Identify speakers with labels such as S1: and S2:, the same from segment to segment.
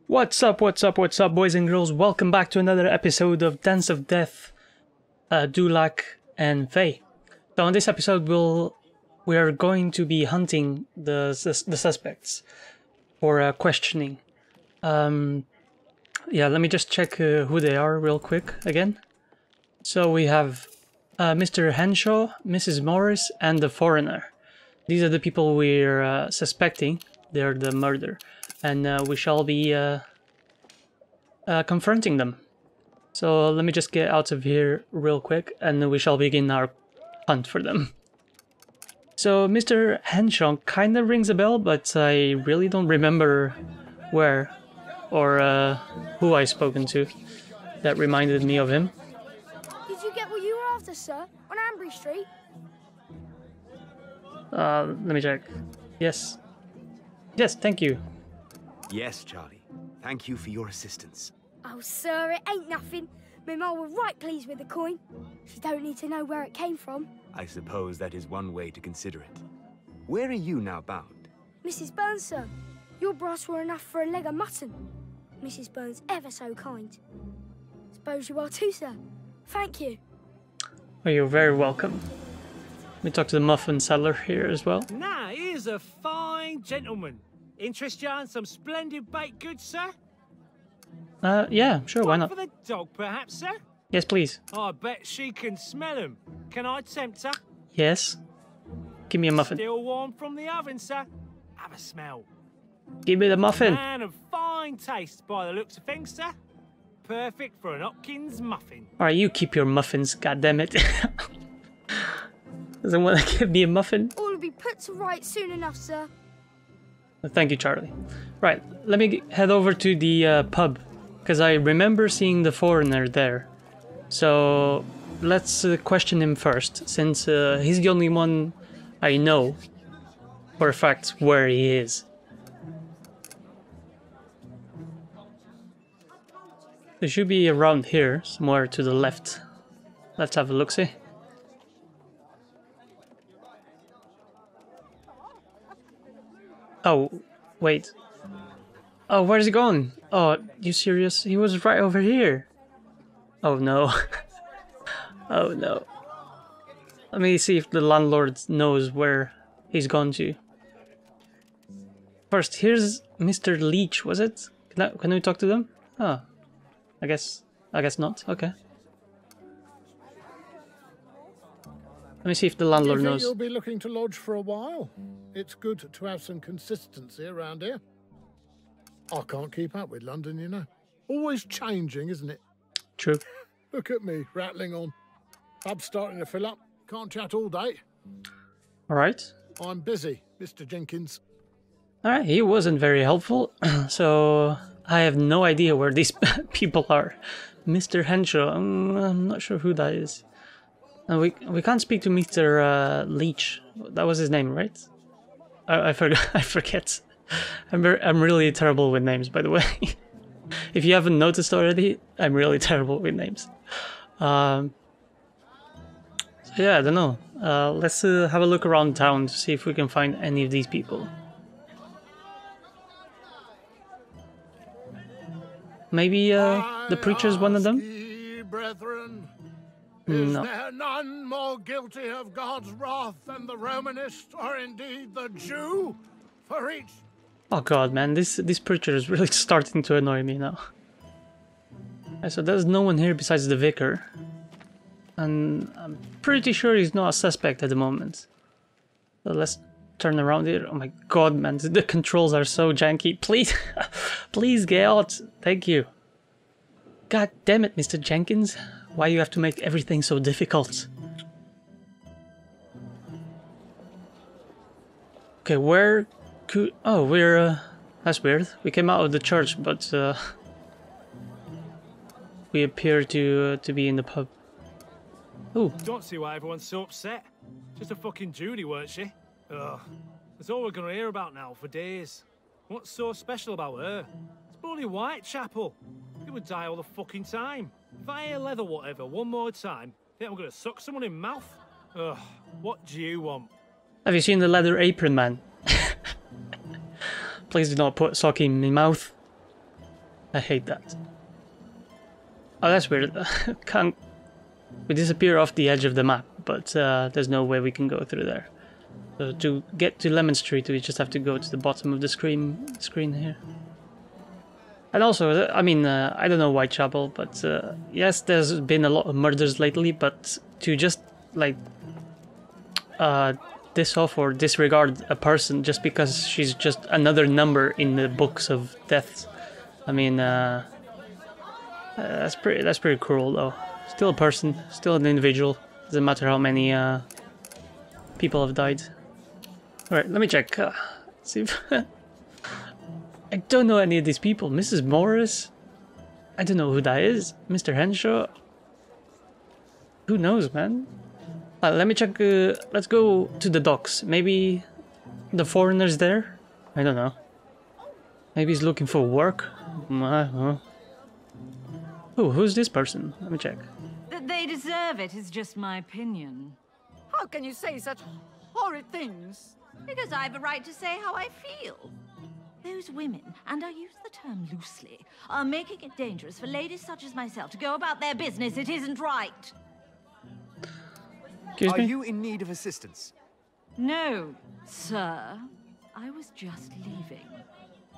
S1: What's up, boys and girls? Welcome back to another episode of Dance of Death, Du Lac and Fey. So in this episode, we are going to be hunting the suspects for questioning. Yeah, let me just check who they are real quick again. So we have Mr. Henshaw, Mrs. Morris, and the foreigner. These are the people we're suspecting. They're the murder. And we shall be confronting them. So let me just get out of here real quick, and we shall begin our hunt for them. So Mr. Henshaw kind of rings a bell, but I really don't remember where or who I've spoken to that reminded me of him.
S2: Did you get what you were after, sir? On Ambury Street?
S1: Let me check. Yes. Yes, thank you.
S3: Yes, Charlie. Thank you for your assistance.
S2: Oh, sir, it ain't nothing. My ma were right pleased with the coin. She don't need to know where it came from.
S3: I suppose that is one way to consider it. Where are you now bound?
S2: Mrs. Burns, sir. Your brass were enough for a leg of mutton. Mrs. Burns ever so kind. Suppose you are too, sir. Thank you.
S1: Oh, you're very welcome. Let me talk to the muffin seller here as well.
S4: Now, here's a fine gentleman. Interest you in some splendid baked goods, sir?
S1: Yeah, sure, why not?
S4: For the dog, perhaps, sir?
S1: Yes, please.
S4: I bet she can smell them. Can I tempt her?
S1: Yes. Give me a muffin.
S4: Still warm from the oven, sir. Have a smell.
S1: Give me the muffin.
S4: Man of fine taste by the looks of things, sir. Perfect for an Hopkins muffin.
S1: Alright, you keep your muffins, goddammit. Doesn't want to give me a muffin?
S2: All will be put to right soon enough, sir.
S1: Thank you, Charlie. Right, let me head over to the pub, because I remember seeing the foreigner there. So let's question him first, since he's the only one I know for a fact where he is. He should be around here, somewhere to the left. Let's have a look-see. Oh, wait. Oh, where's he gone? Oh, you serious? He was right over here. Oh no. Oh no. Let me see if the landlord knows where he's gone to. First, here's Mr. Leach, was it? Can we talk to them? Oh. I guess not. Okay. Let me see if the landlord knows.
S5: You'll be looking to lodge for a while. It's good to have some consistency around here. I can't keep up with London, you know. Always changing, isn't it?
S1: True.
S5: Look at me, rattling on. Pub's starting to fill up. Can't chat all day.
S1: Alright.
S5: I'm busy, Mr. Jenkins.
S1: Alright, he wasn't very helpful, so I have no idea where these people are. Mr. Henshaw, I'm not sure who that is. We can't speak to Mr. Leach. That was his name, right? I forget. I'm really terrible with names, by the way. If you haven't noticed already, I'm really terrible with names. So yeah, I don't know. Let's have a look around town to see if we can find any of these people. Maybe the preacher's one of them?
S5: Brethren,
S1: No.
S5: is there none more guilty of God's wrath than the Romanist, or indeed the Jew? For each...
S1: Oh god, man, this preacher is really starting to annoy me now. So there's no one here besides the vicar. And I'm pretty sure he's not a suspect at the moment. So let's turn around here. Oh my god, man, the controls are so janky. Please, please get out. Thank you. God damn it, Mr. Jenkins. Why you have to make everything so difficult? Okay, where could... Oh, we're... that's weird. We came out of the church, but we appear to be in the pub. Ooh.
S4: Don't see why everyone's so upset. Just a fucking Judy, weren't she? Ugh. That's all we're gonna hear about now for days. What's so special about her? It's bloody Whitechapel. It would die all the fucking time. If I hear leather whatever one more time, think I'm gonna suck someone in mouth? Ugh, what do you want?
S1: Have you seen the leather apron man? Please do not put sock in my mouth. I hate that. Oh, that's weird. Can't... We disappear off the edge of the map, but there's no way we can go through there. So to get to Lemon Street, we just have to go to the bottom of the screen here. And also, I mean, I don't know Whitechapel, but yes, there's been a lot of murders lately, but to just, like, diss off or disregard a person just because she's just another number in the books of deaths, I mean, that's pretty cruel, though. Still a person, still an individual. Doesn't matter how many people have died. Alright, let me check. See if I don't know any of these people. Mrs. Morris? I don't know who that is. Mr. Henshaw? Who knows, man? Let me check. Let's go to the docks. Maybe the foreigner's there? I don't know. Maybe he's looking for work? Oh, who's this person? Let me check.
S6: That they deserve it is just my opinion.
S7: How can you say such horrid things?
S6: Because I have a right to say how I feel. Those women, and I use the term loosely, are making it dangerous for ladies such as myself to go about their business. It isn't right.
S1: Excuse me?
S3: Are you in need of assistance?
S6: No, sir. I was just leaving.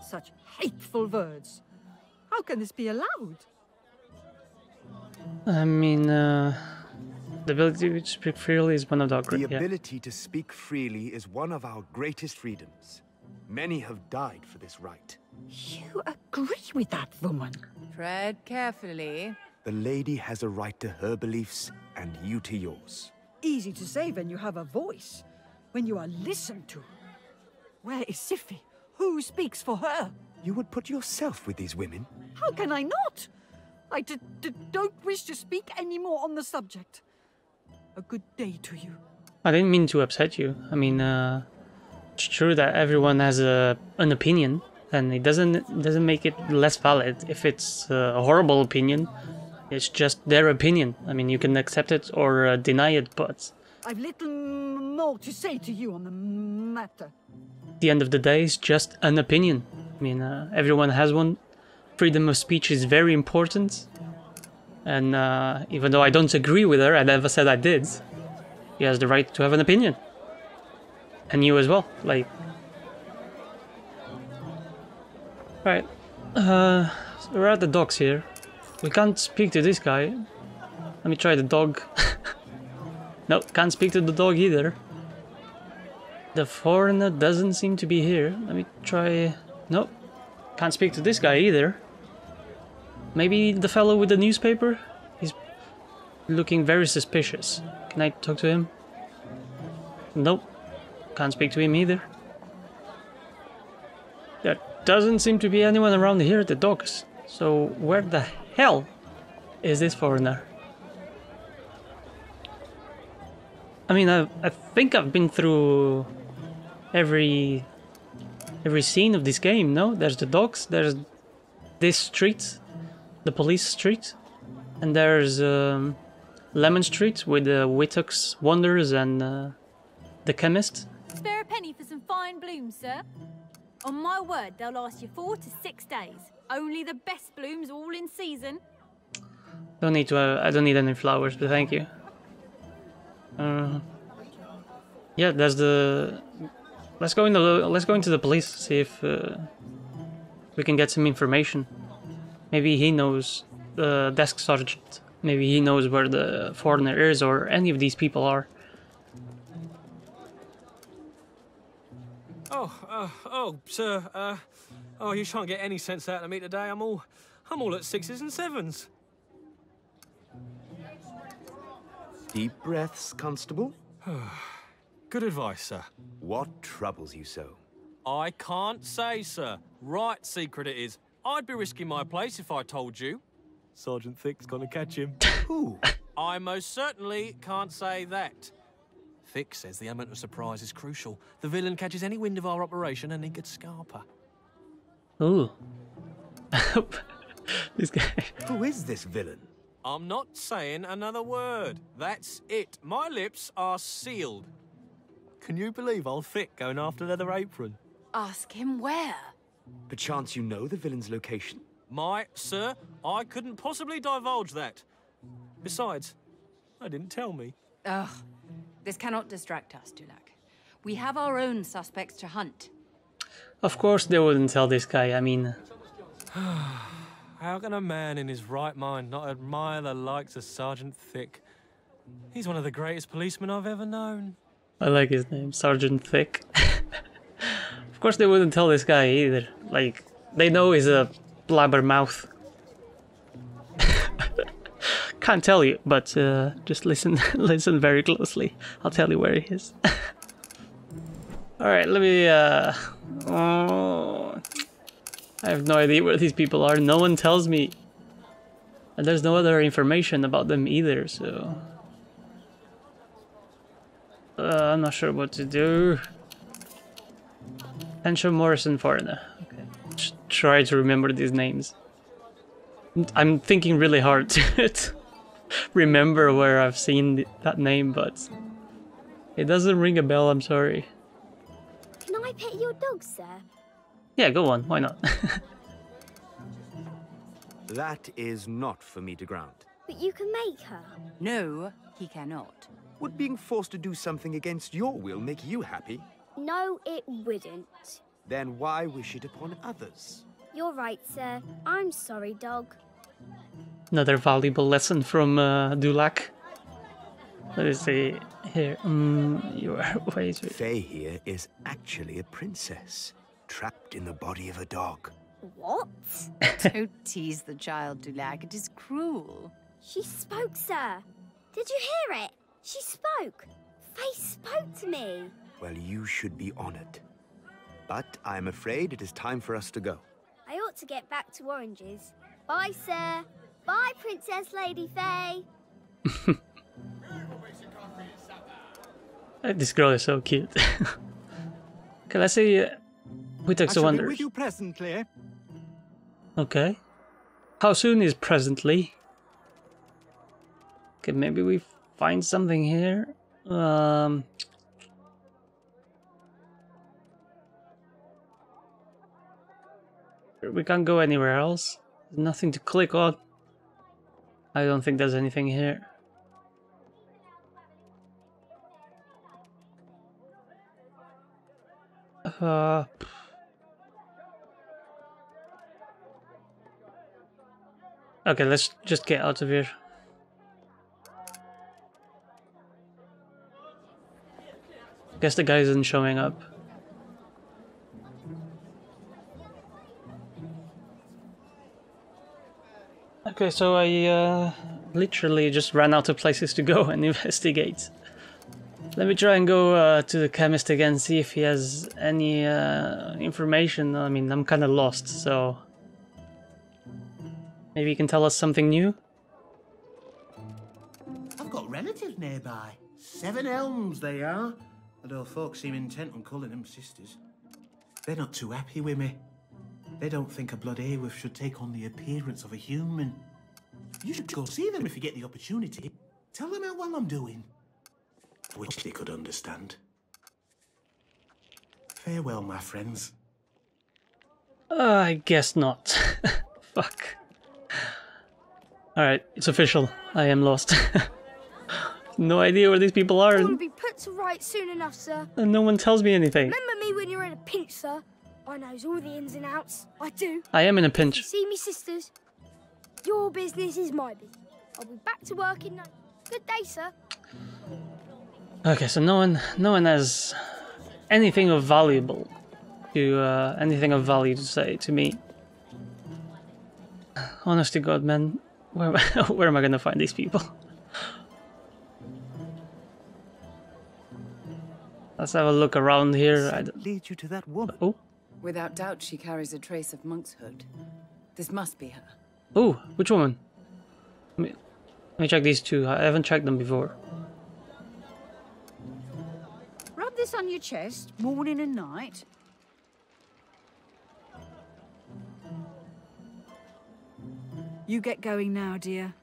S7: Such hateful words. How can this be allowed?
S1: I mean, the ability to speak freely is one of the
S3: The ability to speak freely is one of our greatest freedoms. Many have died for this right.
S7: You agree with that woman?
S8: Tread carefully.
S3: The lady has a right to her beliefs, and you to yours.
S7: Easy to say when you have a voice, when you are listened to. Where is Siffy? Who speaks for her?
S3: You would put yourself with these women?
S7: How can I not? I don't wish to speak any more on the subject. A good day to you.
S1: I didn't mean to upset you. I mean, it's true that everyone has an opinion, and it doesn't make it less valid if it's a horrible opinion. It's just their opinion. I mean, you can accept it or deny it, but
S7: I've little more to say to you on the matter.
S1: at the end of the day, it's just an opinion. I mean, everyone has one. Freedom of speech is very important, and even though I don't agree with her, I never said I did. He has the right to have an opinion, and you as well. Like, right? So we're at the docks here. We can't speak to this guy. Let me try the dog. Nope, can't speak to the dog either. The foreigner doesn't seem to be here. Let me try. Nope, can't speak to this guy either. Maybe the fellow with the newspaper? He's looking very suspicious. Can I talk to him? Nope. Can't speak to him either. There doesn't seem to be anyone around here at the docks. So where the hell is this foreigner? I mean, I think I've been through every scene of this game, no? There's the docks, there's this street, the police street, and there's Lemon Street with the Whittock's Wonders and the chemist.
S9: Spare a penny for some fine blooms, sir. On my word, they'll last you 4 to 6 days. Only the best blooms, all in season.
S1: Don't need to. I don't need any flowers, but thank you. Yeah, there's the. Let's go into the police. See if we can get some information. Maybe he knows the desk sergeant. Maybe he knows where the foreigner is, or any of these people are.
S4: Oh, sir. Oh, you shan't get any sense out of me today. I'm all at 6s and 7s.
S3: Deep breaths, Constable.
S4: Good advice, sir.
S3: What troubles you so?
S4: I can't say, sir. Right secret it is. I'd be risking my place if I told you. Sergeant Thick's gonna catch him.
S3: Who?
S4: I most certainly can't say that. Thick says the element of surprise is crucial. The villain catches any wind of our operation and he gets Scarper.
S1: Ooh. This guy.
S3: Who is this villain?
S4: I'm not saying another word. That's it. My lips are sealed. Can you believe old Thick going after Leather Apron?
S8: Ask him where.
S3: Perchance you know the villain's location?
S10: Sir, I couldn't possibly divulge that. Besides, I didn't tell me.
S8: Ugh, this cannot distract us, Du Lac. We have our own suspects to hunt.
S1: Of course they wouldn't tell this guy, I mean...
S10: How can a man in his right mind not admire the likes of Sergeant Thick? He's one of the greatest policemen I've ever known.
S1: I like his name, Sergeant Thick. Of course they wouldn't tell this guy either. Like, they know he's a blabbermouth. Can't tell you, but just listen listen very closely. I'll tell you where he is. Alright, let me... oh, I have no idea where these people are. No one tells me. And there's no other information about them either, so... I'm not sure what to do. Henshaw, Morrison, Foreigner. Okay. Just try to remember these names. I'm thinking really hard to remember where I've seen that name, but... it doesn't ring a bell, I'm sorry.
S2: Can I pet your dog, sir?
S1: Yeah, go on, why not?
S3: That is not for me to grant.
S2: But you can make her.
S8: No, he cannot.
S3: Would being forced to do something against your will make you happy?
S2: No, it wouldn't.
S3: Then why wish it upon others?
S2: You're right, sir. I'm sorry, dog.
S1: Another valuable lesson from Du Lac. Let us see here. You are... wait.
S3: Fey here is actually a princess, trapped in the body of a dog.
S2: What?
S8: Don't tease the child, Du Lac. It is cruel.
S2: She spoke, sir. Did you hear it? She spoke. Faye spoke to me.
S3: Well, you should be honored. But I'm afraid it is time for us to go.
S2: I ought to get back to Oranges. Bye, sir. Bye, Princess Lady Faye.
S1: This girl is so cute. Okay, let's see who takes the wonders.
S11: With you presently.
S1: Okay. How soon is presently? Okay, maybe we find something here. We can't go anywhere else. There's nothing to click on. I don't think there's anything here. Okay, let's just get out of here. Guess the guy isn't showing up. Okay, so I literally just ran out of places to go and investigate. Let me try and go to the chemist again, see if he has any information. I mean, I'm kind of lost, so... maybe he can tell us something new?
S11: I've got relatives nearby. 7 elms they are. Although folks seem intent on calling them sisters. They're not too happy with me. They don't think a blood Aworth should take on the appearance of a human. You should go see them if you get the opportunity. Tell them how well I'm doing. I wish they could understand. Farewell, my friends.
S1: I guess not. Fuck. Alright, it's official. I am lost. No idea where these people are.
S2: You'll be put to right soon enough, sir.
S1: And no one tells me anything.
S2: Remember me when you're in a pinch, sir. I knows all the ins and outs. I do.
S1: I am in a pinch.
S2: You see me, sisters? Your business is my business. I'll be back to work in no... Good day, sir.
S1: Okay, so no one has anything of value to say to me. Honest to God, man, where am I gonna find these people? Let's have a look around here.
S3: Lead you to that woman.
S1: Oh.
S8: Without doubt, she carries a trace of monkshood. This must be her.
S1: Oh, which woman? Let me check these two. I haven't checked them before.
S7: Rub this on your chest, morning and night. You get going now, dear.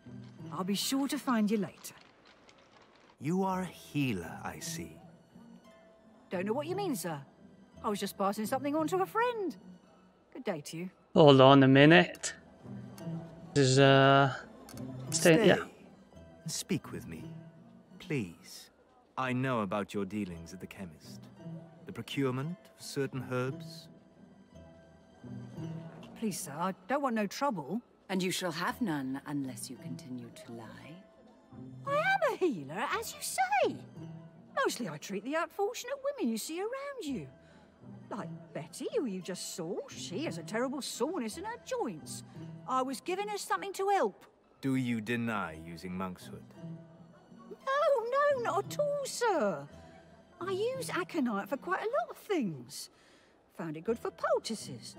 S7: I'll be sure to find you later.
S3: You are a healer, I see.
S7: Don't know what you mean, sir. I was just passing something on to a friend. Good day to you.
S1: Hold on a minute. This is,
S3: Stay.
S1: yeah.
S3: And speak with me, please. I know about your dealings at the chemist. The procurement of certain herbs.
S7: Please, sir, I don't want no trouble.
S8: And you shall have none unless you continue to lie.
S7: I am a healer, as you say. Mostly I treat the unfortunate women you see around you. Like Betty, who you just saw. She has a terrible soreness in her joints. I was giving her something to help.
S3: Do you deny using monkshood?
S7: No, not at all, sir. I use aconite for quite a lot of things. Found it good for poultices.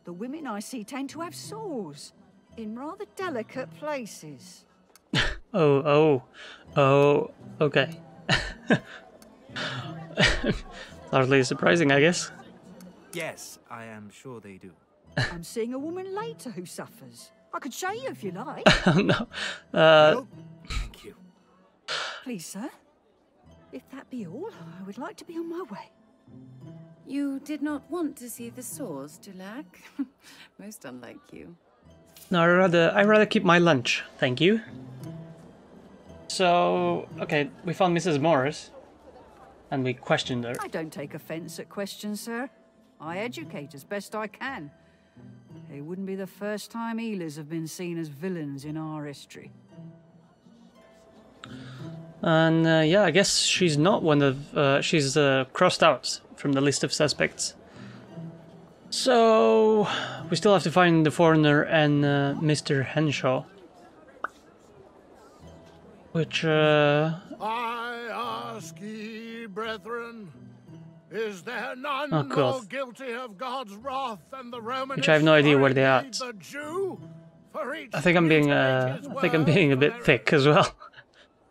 S7: The women I see tend to have sores in rather delicate places.
S1: Oh, okay. Hardly surprising, I guess.
S3: Yes, I am sure they do.
S7: I'm seeing a woman later who suffers. I could show you if you like.
S1: Oh, no.
S3: Thank you.
S7: Please, sir. If that be all, I would like to be on my way.
S8: You did not want to see the sores, Du Lac. Most unlike you.
S1: No, I'd rather keep my lunch, thank you. So, okay, we found Mrs. Morris, and we questioned her.
S7: I don't take offence at questions, sir. I educate as best I can. It wouldn't be the first time healers have been seen as villains in our history.
S1: And yeah, I guess she's not one of... she's crossed out from the list of suspects. So, we still have to find the foreigner and Mr. Henshaw. Which,
S5: I ask ye, brethren, is there none more guilty of God's wrath than the Roman?
S1: Which I have no idea where they're at. I think I'm being a bit thick as well.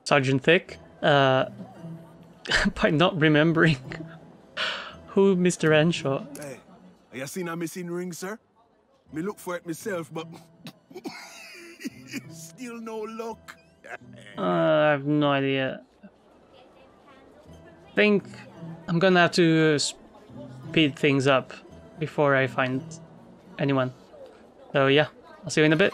S1: Sergeant Thick. By not remembering who Mr. Henshaw.
S12: Hey, have you seen a missing ring, sir? Me look for it myself, but still no luck.
S1: I have no idea. I think I'm gonna have to speed things up before I find anyone. So yeah, I'll see you in a bit.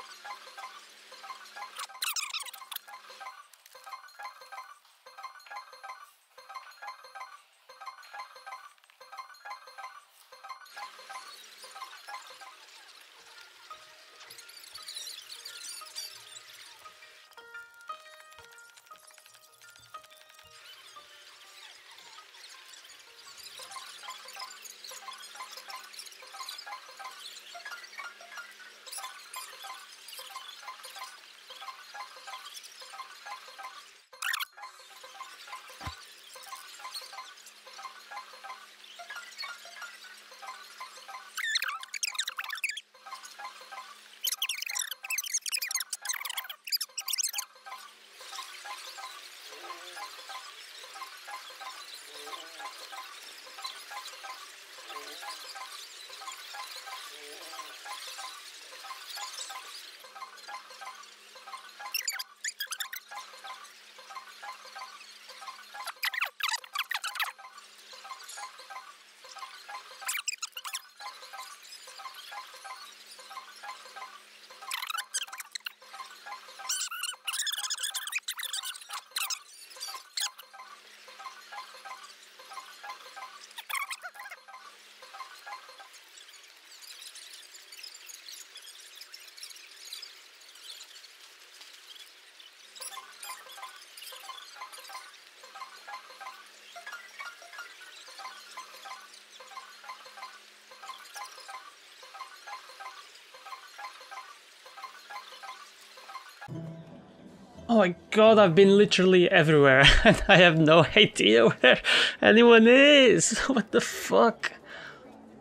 S1: Oh my god, I've been literally everywhere and I have no idea where anyone is. What the fuck?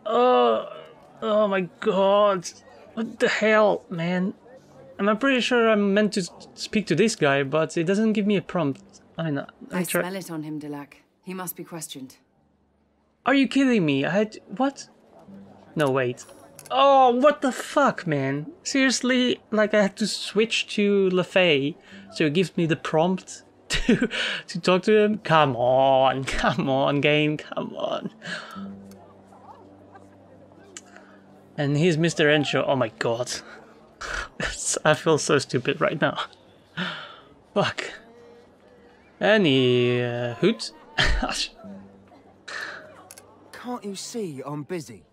S1: Oh my god. What the hell, man? And I'm pretty sure I'm meant to speak to this guy, but it doesn't give me a prompt. I mean,
S8: I smell it on him, Du Lac. He must be questioned.
S1: Are you kidding me? I had... what? No, wait. Oh, what the fuck, man? Seriously, like I had to switch to Le Fey, so it gives me the prompt to talk to him? Come on, game, come on. And here's Mr. Henshaw. Oh my god. I feel so stupid right now. Fuck. Any hoot?
S13: Can't you see I'm busy?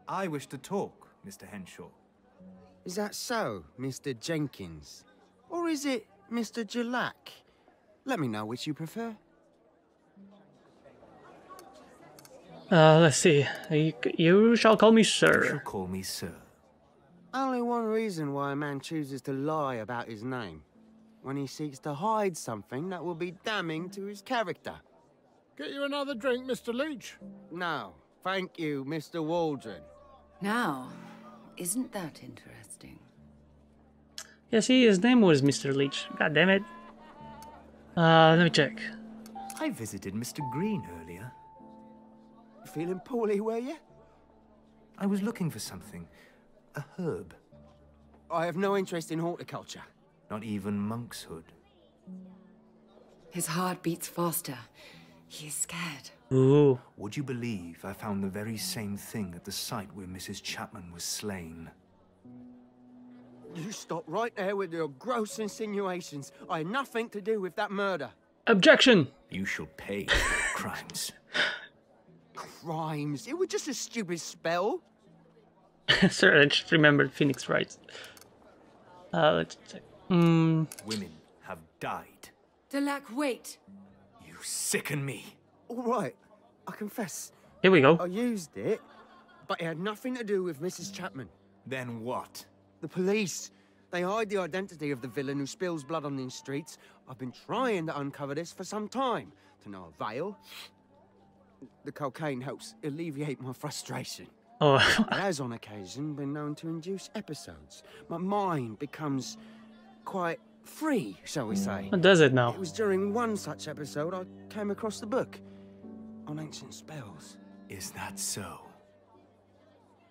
S3: I wish to talk, Mr. Henshaw.
S13: Is that so, Mr. Jenkins? Or is it Mr. Du Lac? Let me know which you prefer.
S1: Let's see. You shall call me sir.
S3: You shall call me sir.
S13: Only one reason why a man chooses to lie about his name. When he seeks to hide something that will be damning to his character.
S5: Get you another drink, Mr. Leach?
S13: No, thank you, Mr. Waldron.
S8: Now, isn't that interesting?
S1: Yeah, see, his name was Mr. Leach. God damn it. Let me check.
S3: I visited Mr. Green earlier.
S13: Feeling poorly, were you?
S3: I was looking for something. A herb.
S13: I have no interest in horticulture.
S3: Not even monkshood.
S8: His heart beats faster. He is scared.
S1: Ooh.
S3: Would you believe I found the very same thing at the site where Mrs. Chapman was slain?
S13: You stop right there with your gross insinuations. I had nothing to do with that murder.
S1: Objection!
S3: You shall pay for your crimes.
S13: Crimes? It was just a stupid spell.
S1: Sir, I just remembered Phoenix Wright. Let's check.
S3: Women have died.
S8: Du Lac, wait.
S3: You sicken me.
S13: All right, I confess.
S1: Here we go.
S13: I used it, but it had nothing to do with Mrs. Chapman.
S3: Then what?
S13: The police. They hide the identity of the villain who spills blood on these streets. I've been trying to uncover this for some time, to no avail. The cocaine helps alleviate my frustration.
S1: Oh.
S13: It has on occasion been known to induce episodes. My mind becomes quite free, shall we say.
S1: What does it now?
S13: It was during one such episode I came across the book on ancient spells.
S3: Is that so?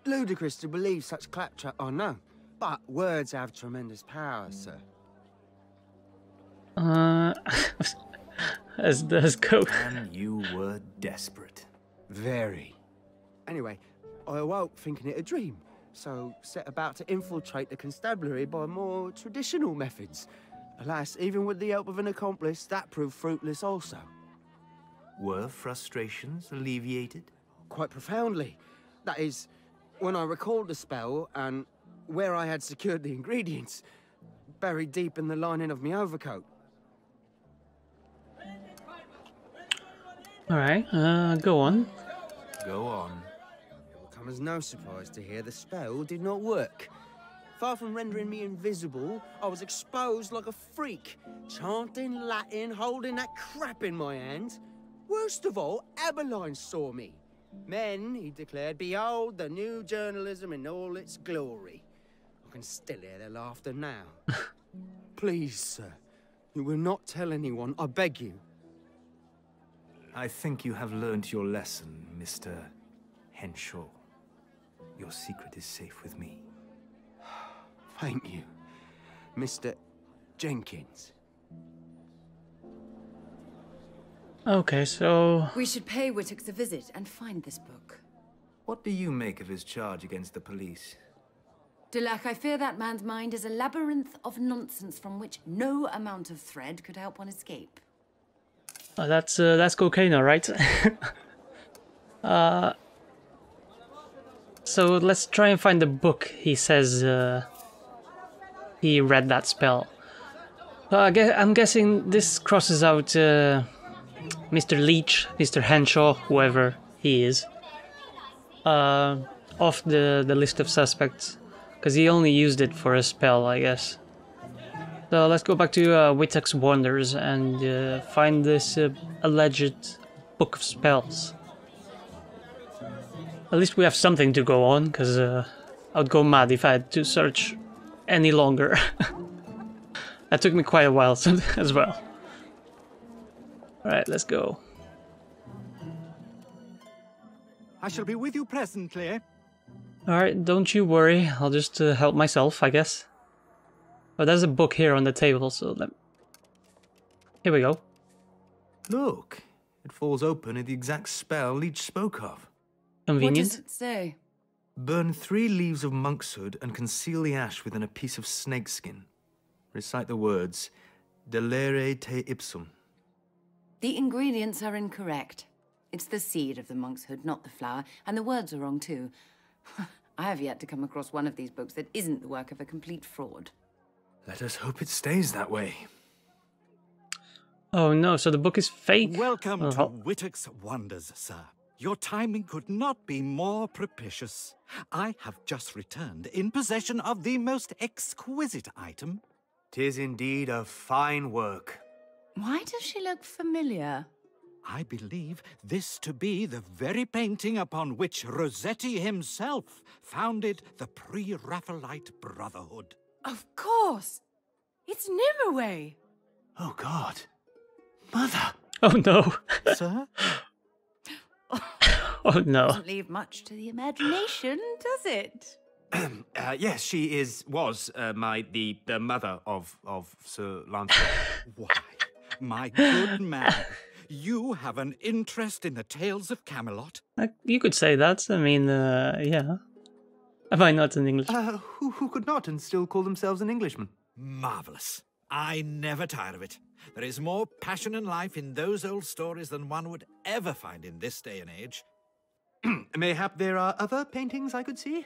S13: Ludicrous to believe such claptrap, I know. But words have tremendous power, sir.
S1: As does coke.
S3: And you were desperate.
S13: Very. Anyway, I awoke thinking it a dream, so set about to infiltrate the constabulary by more traditional methods. Alas, even with the help of an accomplice, that proved fruitless also.
S3: Were frustrations alleviated?
S13: Quite profoundly. That is, when I recalled the spell and where I had secured the ingredients, buried deep in the lining of my overcoat.
S1: Alright, go on.
S3: Go on.
S13: It will come as no surprise to hear the spell did not work. Far from rendering me invisible, I was exposed like a freak, chanting Latin, holding that crap in my hand. Worst of all, Abeline saw me. Men, he declared, behold the new journalism in all its glory. I can still hear their laughter now. Please, sir, you will not tell anyone, I beg you.
S3: I think you have learned your lesson, Mr. Henshaw. Your secret is safe with me.
S13: Thank you, Mr. Jenkins.
S1: Okay, so...
S8: We should pay Whittox a visit and find this book.
S3: What do you make of his charge against the police?
S8: Du Lac, I fear that man's mind is a labyrinth of nonsense from which no amount of thread could help one escape.
S1: Oh, that's cocaine, alright? So let's try and find the book he says he read that spell. I'm guessing this crosses out Mr. Leach, Mr. Henshaw, whoever he is, off the list of suspects, because he only used it for a spell, I guess. So let's go back to Whitechapel Wonders and find this alleged book of spells. At least we have something to go on, because I would go mad if I had to search any longer. That took me quite a while as well. Alright, let's go.
S14: I shall be with you presently.
S1: Alright, don't you worry, I'll just help myself, I guess. But there's a book here on the table, so here we go.
S3: Look, it falls open at the exact spell Leach spoke of.
S1: Convenient.
S8: What does it say?
S3: Burn 3 leaves of monkshood and conceal the ash within a piece of snakeskin. Recite the words, Delere te ipsum.
S8: The ingredients are incorrect. It's the seed of the monkshood, not the flower, and the words are wrong too. I have yet to come across one of these books that isn't the work of a complete fraud.
S3: Let us hope it stays that way.
S1: Oh no, so the book is fake?
S15: Welcome to Whittock's Wonders, sir. Your timing could not be more propitious. I have just returned in possession of the most exquisite item.
S3: 'Tis indeed a fine work.
S8: Why does she look familiar?
S15: I believe this to be the very painting upon which Rossetti himself founded the Pre-Raphaelite Brotherhood.
S8: Of course! It's Nimue!
S3: Oh God. Mother!
S1: Oh no!
S15: Sir?
S1: Oh no.
S8: Doesn't leave much to the imagination, does it?
S3: Yes, she was the mother of Sir Lancelot.
S15: Why, my good man, you have an interest in the tales of Camelot?
S1: You could say that. I mean, yeah. Am I not in English?
S3: Who could not and still call themselves an Englishman?
S15: Marvellous. I never tire of it. There is more passion and life in those old stories than one would ever find in this day and age.
S3: Mayhap there are other paintings I could see?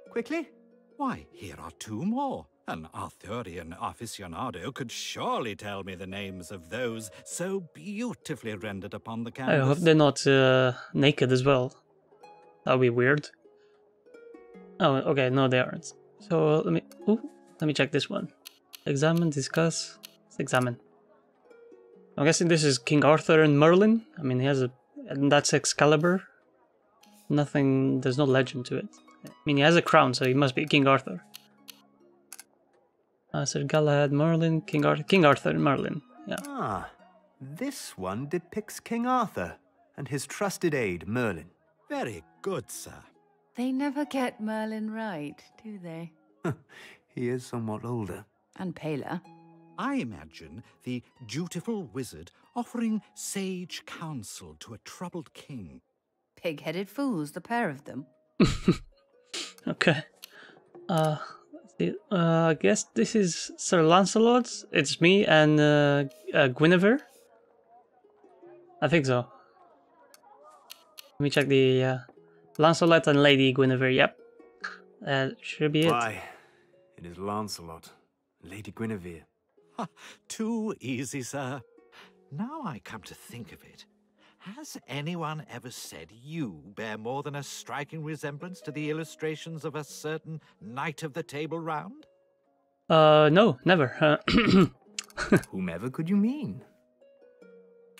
S3: Quickly?
S15: Why, here are 2 more. An Arthurian aficionado could surely tell me the names of those so beautifully rendered upon the canvas.
S1: I hope they're not naked as well. That'll be weird. Oh, okay, no they aren't. So let me check this one. Examine, discuss, let's examine. I'm guessing this is King Arthur and Merlin. I mean, and that's Excalibur. Nothing, there's no legend to it. I mean, he has a crown, so he must be King Arthur. Sir Galahad, Merlin, King Arthur and Merlin. Yeah.
S3: Ah, this one depicts King Arthur and his trusted aide, Merlin.
S15: Very good, sir.
S8: They never get Merlin right, do they?
S3: He is somewhat older.
S8: And paler.
S15: I imagine the dutiful wizard offering sage counsel to a troubled king.
S8: Pig-headed fools, the pair of them.
S1: Okay. I guess this is Sir Lancelot. It's me and Guinevere. I think so. Let me check the Lancelot and Lady Guinevere. Yep, that should be it.
S3: Why, it is Lancelot, Lady Guinevere.
S15: Too easy, sir. Now I come to think of it, has anyone ever said you bear more than a striking resemblance to the illustrations of a certain Knight of the Table Round?
S1: No, never.
S3: Whomever could you mean?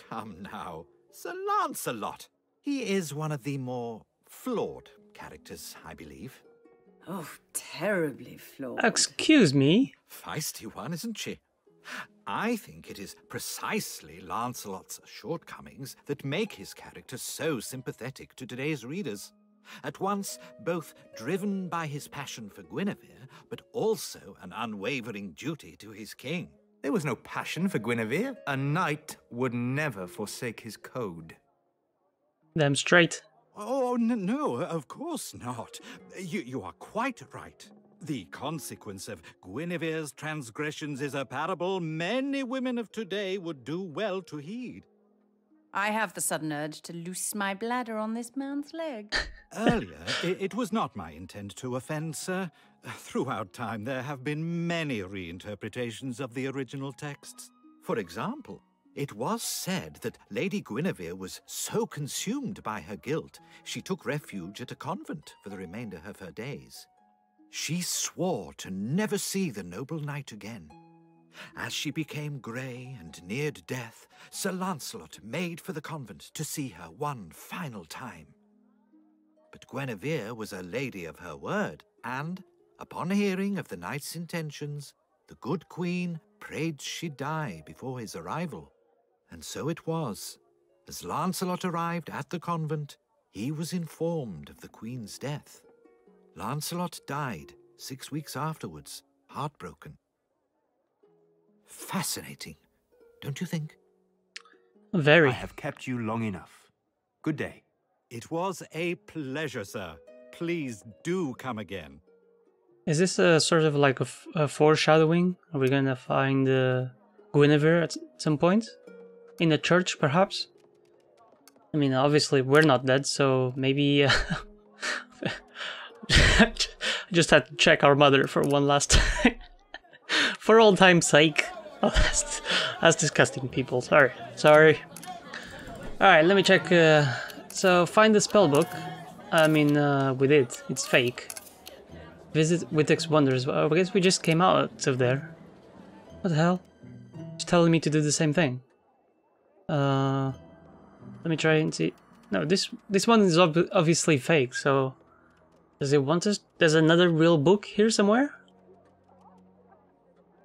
S15: Come now, Sir Lancelot. He is one of the more flawed characters, I believe.
S8: Oh, terribly flawed.
S1: Excuse me?
S15: Feisty one, isn't she? I think it is precisely Lancelot's shortcomings that make his character so sympathetic to today's readers. At once both driven by his passion for Guinevere, but also an unwavering duty to his king.
S3: There was no passion for Guinevere. A knight would never forsake his code.
S1: Damn straight.
S15: Oh, no, of course not. You are quite right. The consequence of Guinevere's transgressions is a parable many women of today would do well to heed.
S8: I have the sudden urge to loose my bladder on this man's leg.
S15: Earlier, it was not my intent to offend, sir. Throughout time, there have been many reinterpretations of the original texts. For example, it was said that Lady Guinevere was so consumed by her guilt, she took refuge at a convent for the remainder of her days. She swore to never see the noble knight again. As she became grey and neared death, Sir Lancelot made for the convent to see her one final time. But Guinevere was a lady of her word, and, upon hearing of the knight's intentions, the good queen prayed she'd die before his arrival. And so it was. As Lancelot arrived at the convent, he was informed of the queen's death. Lancelot died 6 weeks afterwards, heartbroken. Fascinating, don't you think?
S1: Very.
S3: I have kept you long enough. Good day.
S15: It was a pleasure, sir. please do come again.
S1: Is this a sort of like a foreshadowing? Are we gonna find Guinevere at some point? In a church, perhaps? I mean, obviously we're not dead, so maybe... I just had to check our mother for one last time. For old time's sake. Oh, that's disgusting, people. Sorry. Alright, let me check. So, find the spellbook. I mean, we did. It's fake. Visit Whitechapel's Wonders. Well, I guess we just came out of there. What the hell? It's telling me to do the same thing. Let me try and see. No, this one is obviously fake, so... Does it want us? There's another real book here somewhere?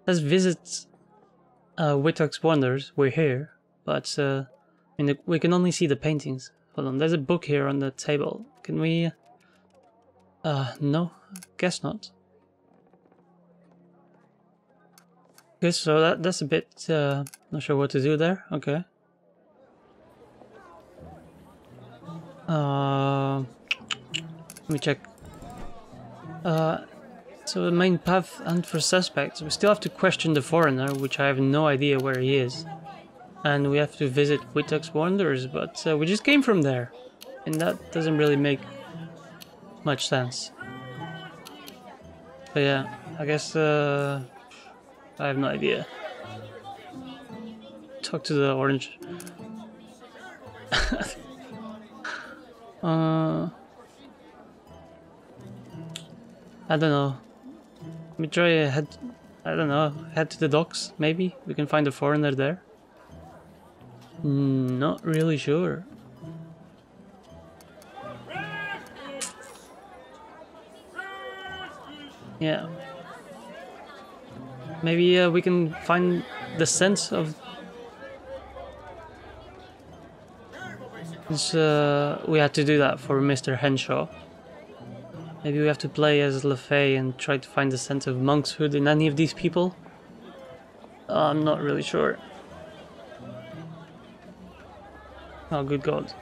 S1: Let's visit Whitechapel's Wonders. We're here, but I mean, we can only see the paintings. Hold on, there's a book here on the table. Can we... no, guess not. Okay, so that's a bit... not sure what to do there. Okay. Let me check. So the main path and for suspects. We still have to question the foreigner, which I have no idea where he is. And we have to visit Whitechapel's Wonders, but we just came from there. And that doesn't really make much sense. But yeah, I guess I have no idea. Talk to the orange. I don't know. Let me try head. I don't know. Head to the docks. Maybe we can find a foreigner there. Not really sure. Yeah. Maybe we can find the sense of. We had to do that for Mr. Henshaw. Maybe we have to play as Le Fey and try to find the sense of monkshood in any of these people? I'm not really sure. Oh, good God.